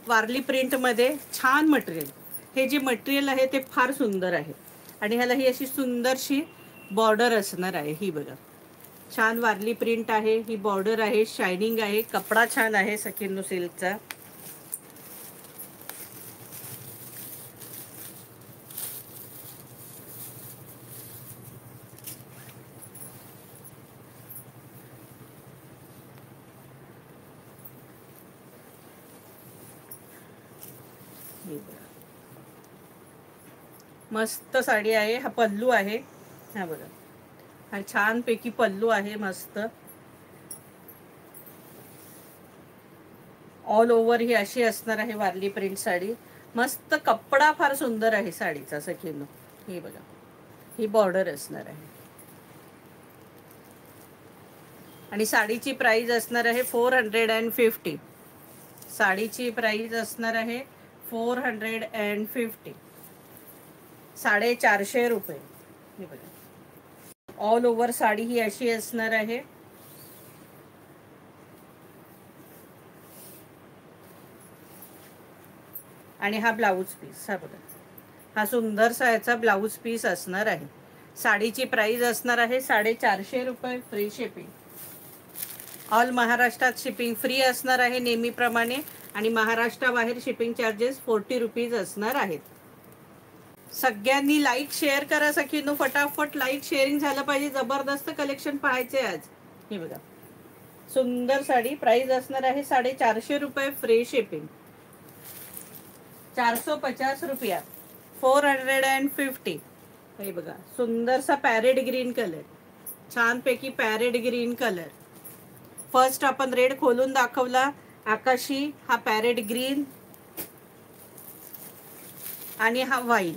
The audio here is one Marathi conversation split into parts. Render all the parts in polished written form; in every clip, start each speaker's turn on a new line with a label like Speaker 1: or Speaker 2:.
Speaker 1: वारली प्रिंटमध्ये छान मटेरियल. हे जे मटेरियल आहे ते फार सुंदर आहे आणि ह्याला ही अशी सुंदरशी बॉर्डर असणार आहे. ही बघा, छान वारली प्रिंट आहे, ही बॉर्डर आहे, शायनिंग आहे, कपडा छान आहे सखींनो सिल्कचा. मस्त साडी आहे. हा पल्लू आहे, हा बघा, हा छान पैकी पल्लू आहे मस्त. ऑल ओव्हर ही अशी असणार आहे वारली प्रिंट साडी. मस्त कपडा फार सुंदर आहे साडीचा सखींनो. हे बघा, ही बॉर्डर असणार आहे आणि साडीची प्राइस असणार आहे 450. साडीची प्राइस असणार आहे 450, 450 रुपये. हे बघा, ऑल ओव्हर साडी ही अशी असणार आहे. आणि हा ब्लाऊज पीस, हा बघा, हा सुंदरसा याचा ब्लाऊज पीस असणार आहे. साडीची प्राइस असणार आहे 450 रुपये, फ्री शिपिंग. ऑल महाराष्ट्रात शिपिंग फ्री असणार आहे नेहमीप्रमाणे आणि महाराष्ट्राबाहेर शिपिंग चार्जेस 40 रुपीज असणार आहेत. सगळ्यांनी लाईक शेअर करा सखींनो, फटाफट लाईक शेअरिंग झालं पाहिजे. जबरदस्त कलेक्शन पाहायचे आज. हे बघा, सुंदर साडी. प्राइस असणार आहे 450 रुपये, फ्री शिपिंग. 450 रुपया, 450. हे बघा, सुंदरसा पॅरेट ग्रीन कलर, छानपैकी पॅरेट ग्रीन कलर. फर्स्ट आपण रेड खोलून दाखवला, आकाशी, हा पॅरेट ग्रीन आणि हा वाईन,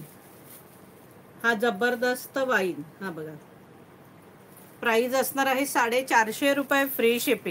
Speaker 1: हा जबरदस्त वाईन. हा बघा, प्राइस असणार आहे 450 रुपये, फ्री शिपिंग.